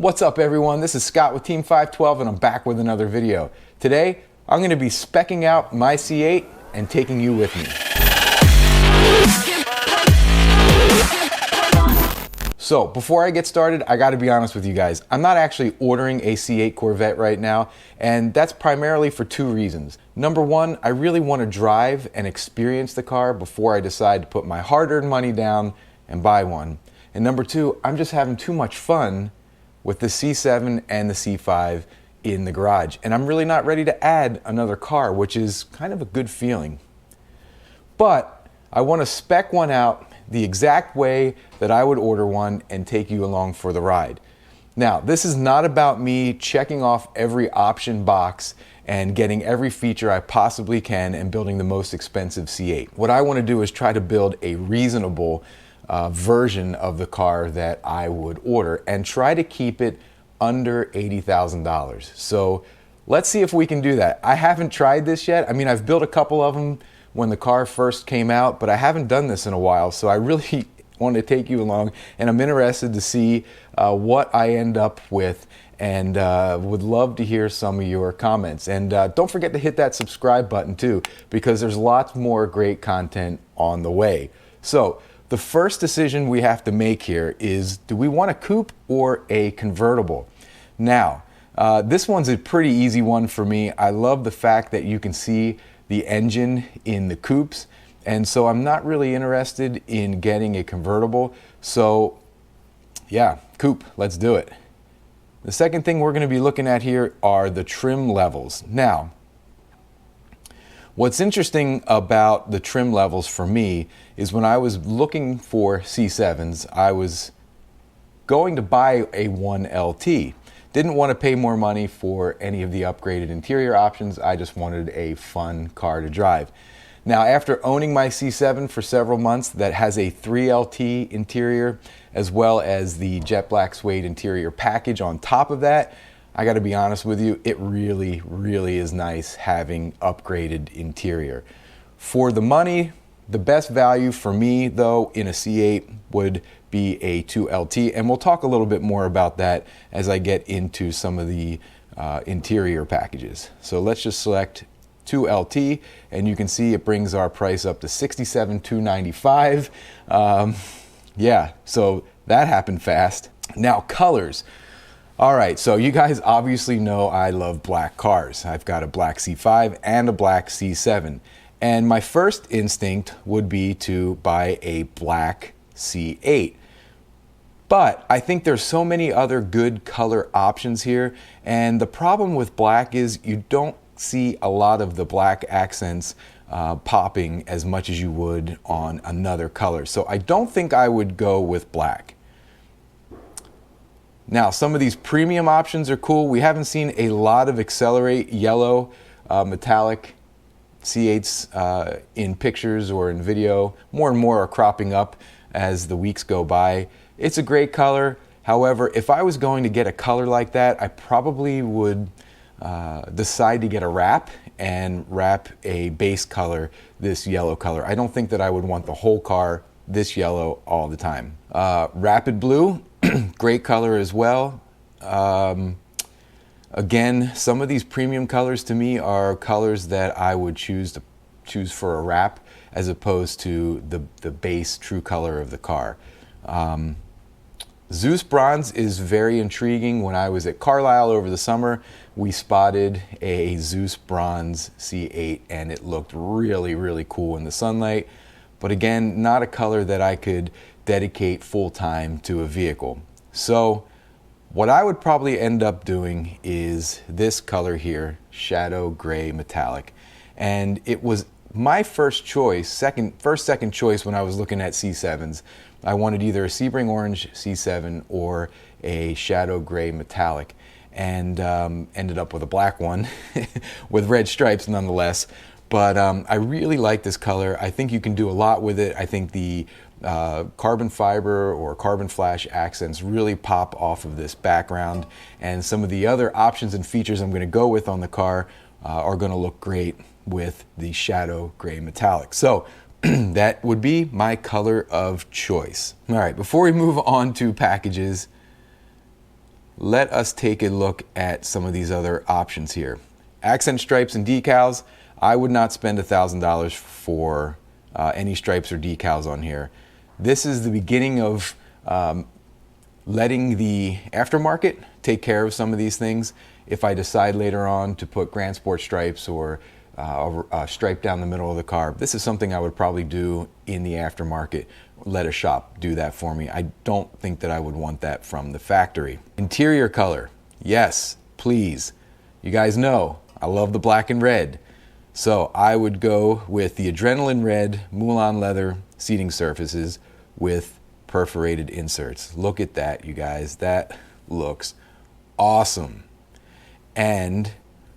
What's up everyone, this is Scott with Team 512 and I'm back with another video. Today, I'm going to be speccing out my C8 and taking you with me. So, before I get started, I gotta be honest with you guys. I'm not actually ordering a C8 Corvette right now, and that's primarily for two reasons. Number one, I really want to drive and experience the car before I decide to put my hard-earned money down and buy one. And number two, I'm just having too much fun with the C7 and the C5 in the garage. And I'm really not ready to add another car, which is kind of a good feeling. But I want to spec one out the exact way that I would order one and take you along for the ride. Now, this is not about me checking off every option box and getting every feature I possibly can and building the most expensive C8. What I want to do is try to build a reasonable version of the car that I would order and try to keep it under $80,000. So let's see if we can do that. I haven't tried this yet. I mean, I've built a couple of them when the car first came out, but I haven't done this in a while. So I really want to take you along and I'm interested to see what I end up with and would love to hear some of your comments. And don't forget to hit that subscribe button too, because there's lots more great content on the way. So the first decision we have to make here is, do we want a coupe or a convertible? Now, this one's a pretty easy one for me. I love the fact that you can see the engine in the coupes, and so I'm not really interested in getting a convertible. So yeah, coupe, let's do it. The second thing we're going to be looking at here are the trim levels. Now, what's interesting about the trim levels for me is when I was looking for C7s, I was going to buy a 1LT. Didn't want to pay more money for any of the upgraded interior options. I just wanted a fun car to drive. Now, after owning my C7 for several months that has a 3LT interior as well as the jet black suede interior package on top of that, I got to be honest with you, it really, really is nice having upgraded interior. For the money, the best value for me, though, in a C8 would be a 2LT, and we'll talk a little bit more about that as I get into some of the interior packages. So let's just select 2LT, and you can see it brings our price up to $67,295. Yeah, so that happened fast. Now, colors. All right, so you guys obviously know I love black cars. I've got a black C5 and a black C7. And my first instinct would be to buy a black C8. But I think there's so many other good color options here. And the problem with black is you don't see a lot of the black accents popping as much as you would on another color. So I don't think I would go with black. Now, some of these premium options are cool. We haven't seen a lot of Accelerate yellow metallic C8s in pictures or in video. More and more are cropping up as the weeks go by. It's a great color. However, if I was going to get a color like that, I probably would decide to get a wrap and wrap a base color this yellow color. I don't think that I would want the whole car this yellow all the time. Rapid blue, great color as well. Again, some of these premium colors to me are colors that I would choose for a wrap as opposed to the base true color of the car. Zeus Bronze is very intriguing. When I was at Carlisle over the summer, we spotted a Zeus Bronze C8 and it looked really, really cool in the sunlight. But again, not a color that I could dedicate full time to a vehicle. So what I would probably end up doing is this color here, Shadow Gray Metallic. And it was my first choice, second choice when I was looking at C7s. I wanted either a Sebring Orange C7 or a Shadow Gray Metallic, and ended up with a black one with red stripes nonetheless. But I really like this color. I think you can do a lot with it. I think the carbon fiber or carbon flash accents really pop off of this background, and some of the other options and features I'm going to go with on the car are going to look great with the Shadow Gray Metallic. So that would be my color of choice. All right, before we move on to packages, let us take a look at some of these other options here. Accent stripes and decals. I would not spend $1,000 for any stripes or decals on here. This is the beginning of letting the aftermarket take care of some of these things. If I decide later on to put Grand Sport stripes or a stripe down the middle of the car, this is something I would probably do in the aftermarket. Let a shop do that for me. I don't think that I would want that from the factory. Interior color, yes, please. You guys know I love the black and red. So I would go with the Adrenaline Red Moulin leather seating surfaces with perforated inserts. Look at that, you guys. That looks awesome. And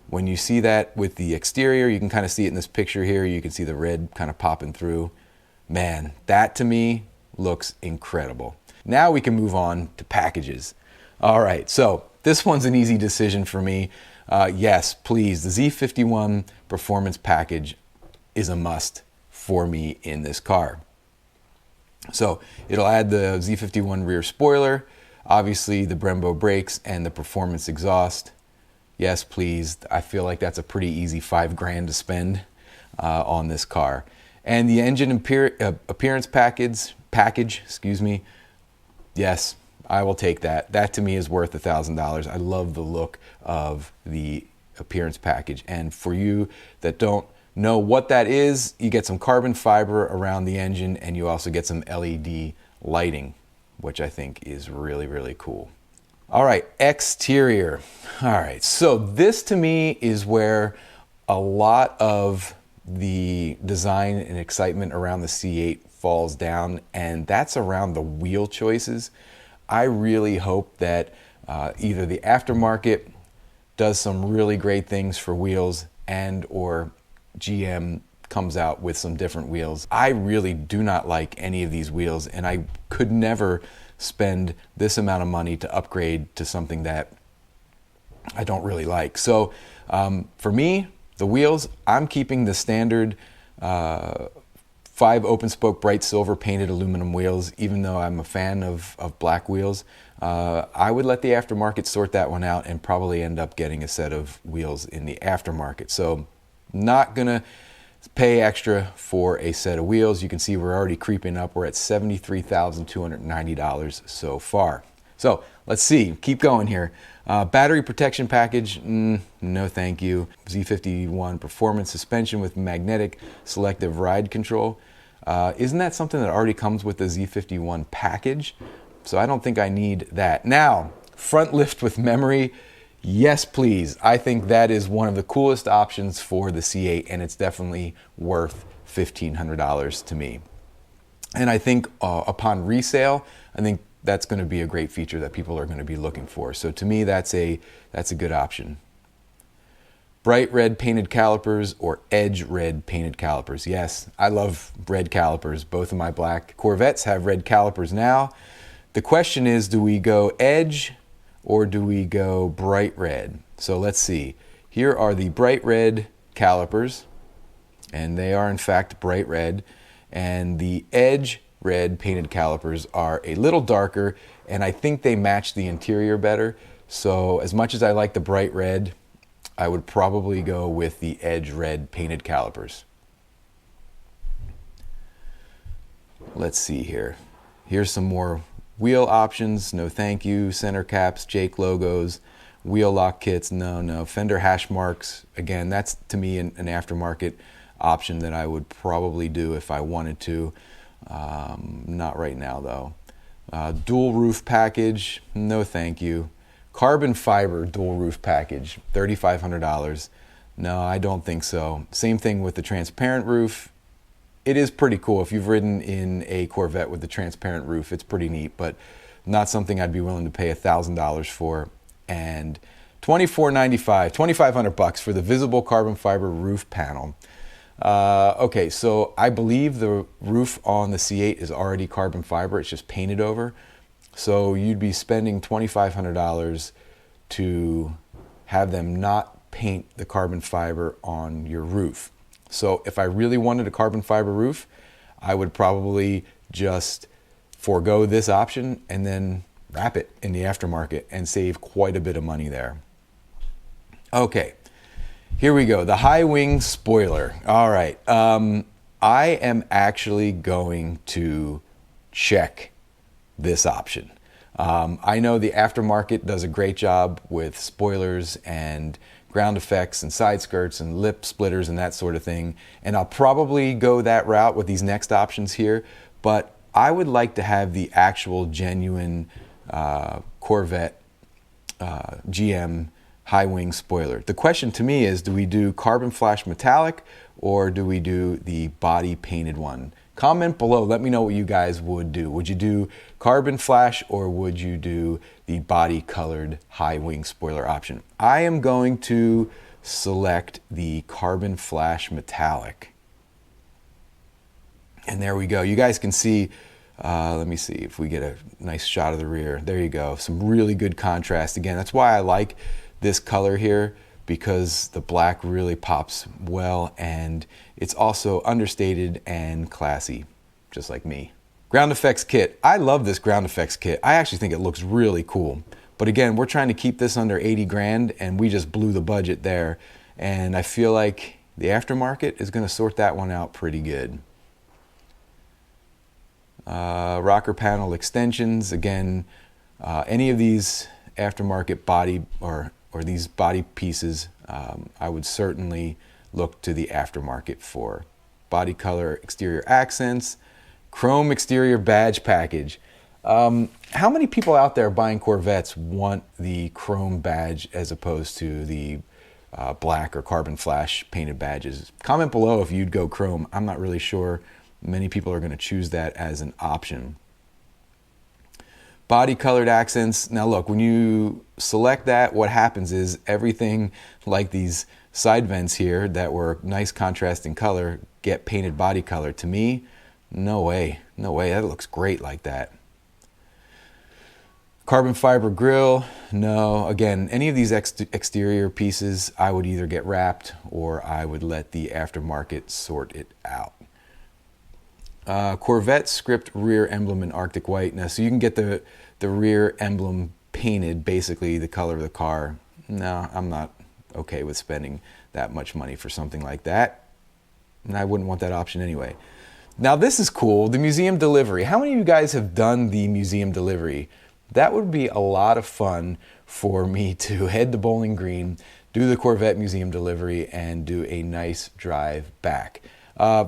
when you see that with the exterior, you can kind of see it in this picture here. You can see the red kind of popping through. Man, that to me looks incredible. Now we can move on to packages. All right, so this one's an easy decision for me. Yes, please, the Z51 Performance Package is a must for me in this car. So it'll add the Z51 rear spoiler, obviously the Brembo brakes and the performance exhaust. Yes, please. I feel like that's a pretty easy $5 grand to spend on this car. And the engine appearance package, excuse me. Yes, I will take that. That to me is worth $1,000. I love the look of the appearance package. And for you that don't know what that is, you get some carbon fiber around the engine and you also get some LED lighting, which I think is really, really cool. All right, exterior. All right, so this to me is where a lot of the design and excitement around the C8 falls down, and that's around the wheel choices. I really hope that either the aftermarket does some really great things for wheels and or GM comes out with some different wheels. I really do not like any of these wheels, and I could never spend this amount of money to upgrade to something that I don't really like. So for me, the wheels, I'm keeping the standard 5 open spoke bright silver painted aluminum wheels, even though I'm a fan of black wheels. I would let the aftermarket sort that one out and probably end up getting a set of wheels in the aftermarket. So not gonna pay extra for a set of wheels. You can see we're already creeping up. We're at $73,290 so far. So let's see, keep going here. Battery protection package, no thank you. Z51 performance suspension with magnetic selective ride control. Isn't that something that already comes with the Z51 package? So I don't think I need that. Now, front lift with memory. Yes, please. I think that is one of the coolest options for the C8, and it's definitely worth $1,500 to me. And I think upon resale, I think that's going to be a great feature that people are going to be looking for. So to me, that's a good option. Bright red painted calipers or edge red painted calipers. Yes, I love red calipers. Both of my black Corvettes have red calipers now. The question is, do we go edge or do we go bright red? So let's see. Here are the bright red calipers, and they are in fact bright red, and the edge red painted calipers are a little darker, and I think they match the interior better. So as much as I like the bright red, I would probably go with the edge red painted calipers. Let's see here. Here's some more wheel options. No thank you. Center caps, Jake logos, wheel lock kits. No. Fender hash marks. Again, that's to me an aftermarket option that I would probably do if I wanted to. Not right now though. Dual roof package. No thank you. Carbon fiber dual roof package, $3,500. No, I don't think so. Same thing with the transparent roof. It is pretty cool. If you've ridden in a Corvette with the transparent roof, it's pretty neat, but not something I'd be willing to pay $1,000 for. And $2,495, $2,500 for the visible carbon fiber roof panel. Okay, so I believe the roof on the C8 is already carbon fiber. It's just painted over. So you'd be spending $2,500 to have them not paint the carbon fiber on your roof. So if I really wanted a carbon fiber roof, I would probably just forego this option and then wrap it in the aftermarket and save quite a bit of money there. Okay, here we go. The high wing spoiler. All right, I am actually going to check this option. I know the aftermarket does a great job with spoilers and ground effects and side skirts and lip splitters and that sort of thing, and I'll probably go that route with these next options here, but I would like to have the actual genuine Corvette GM high wing spoiler. The question to me is, do we do carbon flash metallic or do we do the body painted one? Comment below, let me know what you guys would do. Would you do carbon flash or would you do the body colored high wing spoiler option? I am going to select the carbon flash metallic. And there we go. You guys can see, let me see if we get a nice shot of the rear. There you go. Some really good contrast. Again, that's why I like this color here, because the black really pops well and it's also understated and classy, just like me. Ground effects kit. I love this ground effects kit. I actually think it looks really cool. But again, we're trying to keep this under 80 grand and we just blew the budget there. And I feel like the aftermarket is gonna sort that one out pretty good. Rocker panel extensions. Again, any of these aftermarket body or these body pieces, I would certainly look to the aftermarket for. Body color, exterior accents, chrome exterior badge package. How many people out there buying Corvettes want the chrome badge as opposed to the black or carbon flash painted badges? Comment below if you'd go chrome. I'm not really sure many people are going to choose that as an option. Body colored accents. Now look, when you select that, what happens is everything like these side vents here that were nice contrasting color get painted body color. To me, no way, no way, that looks great like that. Carbon fiber grille, no. Again, any of these exterior pieces, I would either get wrapped or I would let the aftermarket sort it out. Corvette script rear emblem in Arctic white. Now, so you can get the rear emblem painted, basically the color of the car. No, I'm not okay with spending that much money for something like that. And I wouldn't want that option anyway. Now this is cool, the museum delivery. How many of you guys have done the museum delivery? That would be a lot of fun for me to head to Bowling Green, do the Corvette museum delivery, and do a nice drive back.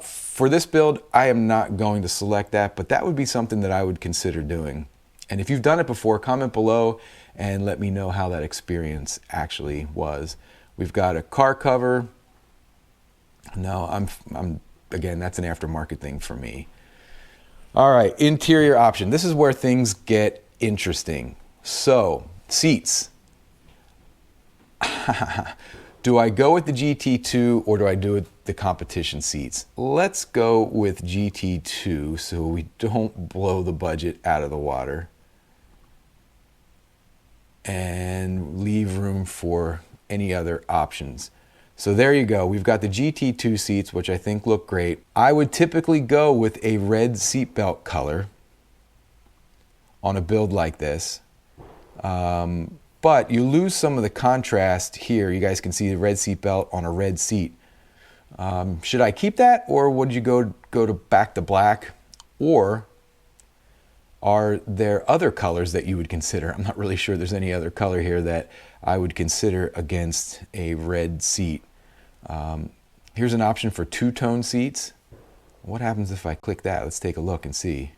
For this build, I am not going to select that, but that would be something that I would consider doing. And if you've done it before, comment below and let me know how that experience actually was. We've got a car cover. No, again, that's an aftermarket thing for me. All right, interior option. This is where things get interesting. So, seats. Do I go with the GT2 or do I do the competition seats? Let's go with GT2 so we don't blow the budget out of the water and leave room for any other options. So there you go. We've got the GT2 seats, which I think look great. I would typically go with a red seatbelt color on a build like this. But you lose some of the contrast here. You guys can see the red seat belt on a red seat. Should I keep that, or would you go back to black? Or are there other colors that you would consider? I'm not really sure there's any other color here that I would consider against a red seat. Here's an option for two-tone seats. What happens if I click that? Let's take a look and see.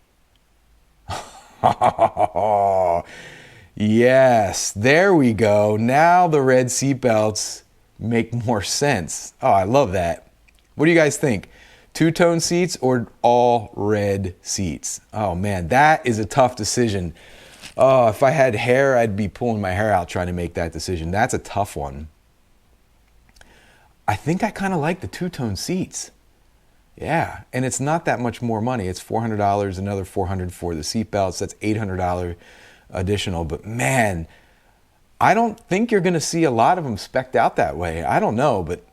Yes, there we go. Now the red seat belts make more sense. Oh, I love that. What do you guys think? Two-tone seats or all red seats? Oh man, that is a tough decision. Oh, if I had hair, I'd be pulling my hair out trying to make that decision. That's a tough one. I think I kind of like the two-tone seats. Yeah, and it's not that much more money. It's $400, another $400 for the seat belts. That's $800 additional, but man, I don't think you're going to see a lot of them spec'd out that way. I don't know, but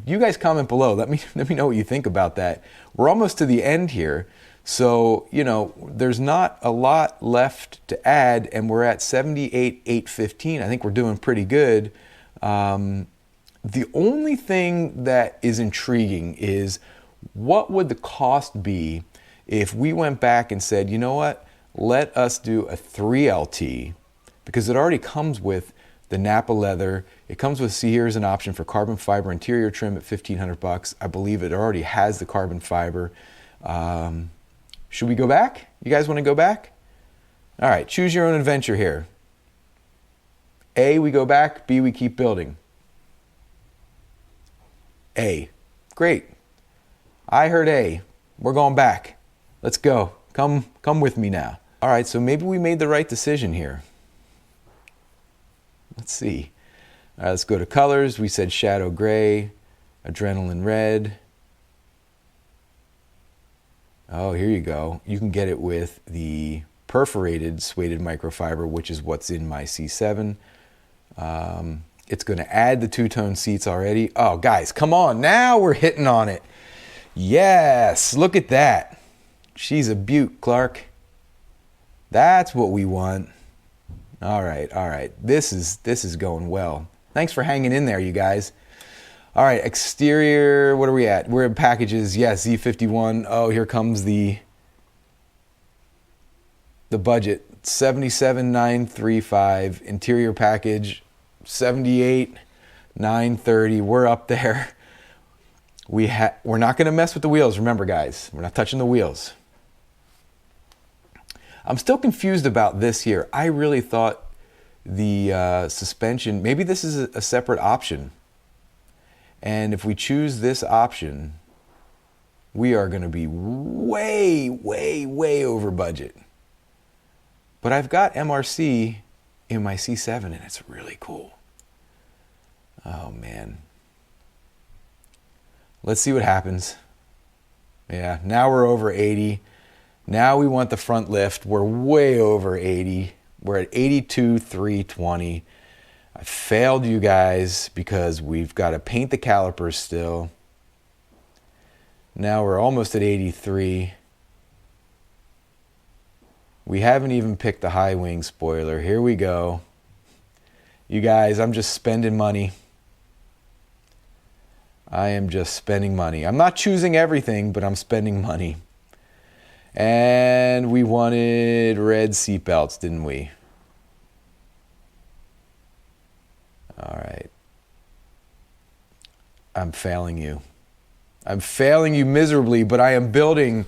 you guys comment below. Let me know what you think about that. We're almost to the end here, So, you know, there's not a lot left to add, and we're at 78,815. I think we're doing pretty good. The only thing that is intriguing is what would the cost be if we went back and said, you know what, let us do a 3LT, because it already comes with the Napa leather. It comes with, see, here's an option for carbon fiber interior trim at $1,500. I believe it already has the carbon fiber. Should we go back? You guys want to go back? All right, choose your own adventure here. A, we go back. B, we keep building. A. Great. I heard A. We're going back. Let's go. Come with me now. All right, so maybe we made the right decision here. Let's see. All right, let's go to colors. We said shadow gray, adrenaline red. Oh, here you go. You can get it with the perforated suede microfiber, which is what's in my C7. It's going to add the two-tone seats already. Oh, guys, come on. Now we're hitting on it. Yes, look at that. She's a beaut, Clark. That's what we want. All right, all right. This is going well. Thanks for hanging in there, you guys. All right, exterior, what are we at? We're in packages, yes, Z51. Oh, here comes the budget, 77,935. Interior package, 78,930. We're up there. We're not gonna mess with the wheels, remember guys. We're not touching the wheels. I'm still confused about this here. I really thought the suspension, maybe this is a separate option. And if we choose this option, we are going to be way, way, way over budget. But I've got MRC in my C7 and it's really cool. Oh man. Let's see what happens. Yeah, now we're over 80. Now we want the front lift. We're way over 80. We're at 82,320. I failed you guys because we've got to paint the calipers still. Now we're almost at 83. We haven't even picked the high wing spoiler. Here we go. You guys, I'm just spending money. I am just spending money. I'm not choosing everything, but I'm spending money. And we wanted red seat belts, didn't we? All right. I'm failing you. I'm failing you miserably, but I am building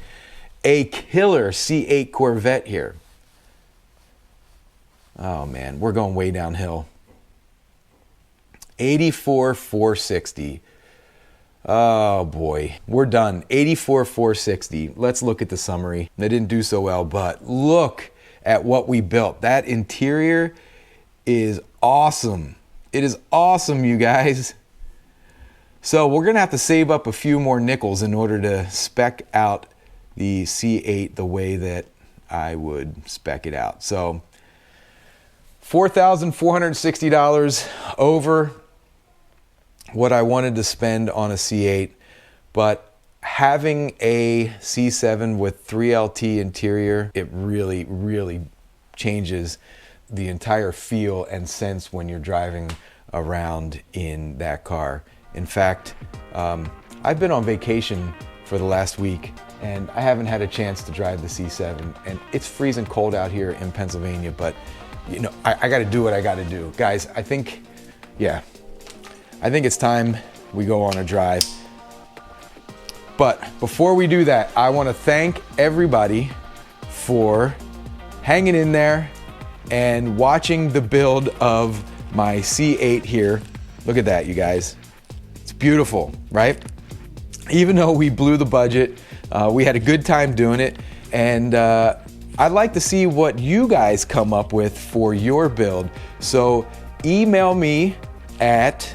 a killer C8 Corvette here. Oh man, we're going way downhill. 84,460. Oh boy, we're done. 84,460. Let's look at the summary. They didn't do so well, but look at what we built. That interior is awesome. It is awesome, you guys. So we're gonna have to save up a few more nickels in order to spec out the C8 the way that I would spec it out. So $4,460 over what I wanted to spend on a C8, but having a C7 with 3LT interior, it really, really changes the entire feel and sense when you're driving around in that car. In fact, I've been on vacation for the last week and I haven't had a chance to drive the C7, and it's freezing cold out here in Pennsylvania, but you know, I gotta do what I gotta do. Guys, I think it's time we go on a drive. But before we do that, I wanna thank everybody for hanging in there and watching the build of my C8 here. Look at that, you guys. It's beautiful, right? Even though we blew the budget, we had a good time doing it, and I'd like to see what you guys come up with for your build. So email me at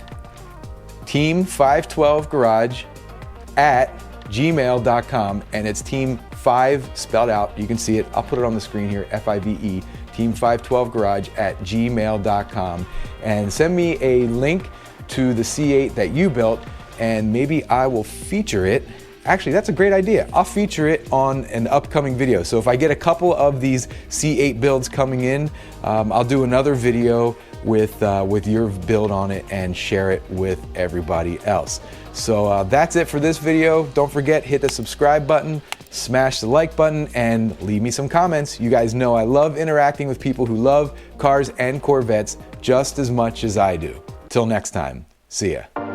team512garage@gmail.com, and it's team5 spelled out. You can see it. I'll put it on the screen here, F-I-V-E, team512garage@gmail.com, and send me a link to the C8 that you built, and maybe I will feature it Actually, that's a great idea. I'll feature it on an upcoming video. So if I get a couple of these C8 builds coming in, I'll do another video with your build on it and share it with everybody else. So that's it for this video. Don't forget, hit the subscribe button, smash the like button, and leave me some comments. You guys know I love interacting with people who love cars and Corvettes just as much as I do. Till next time, see ya.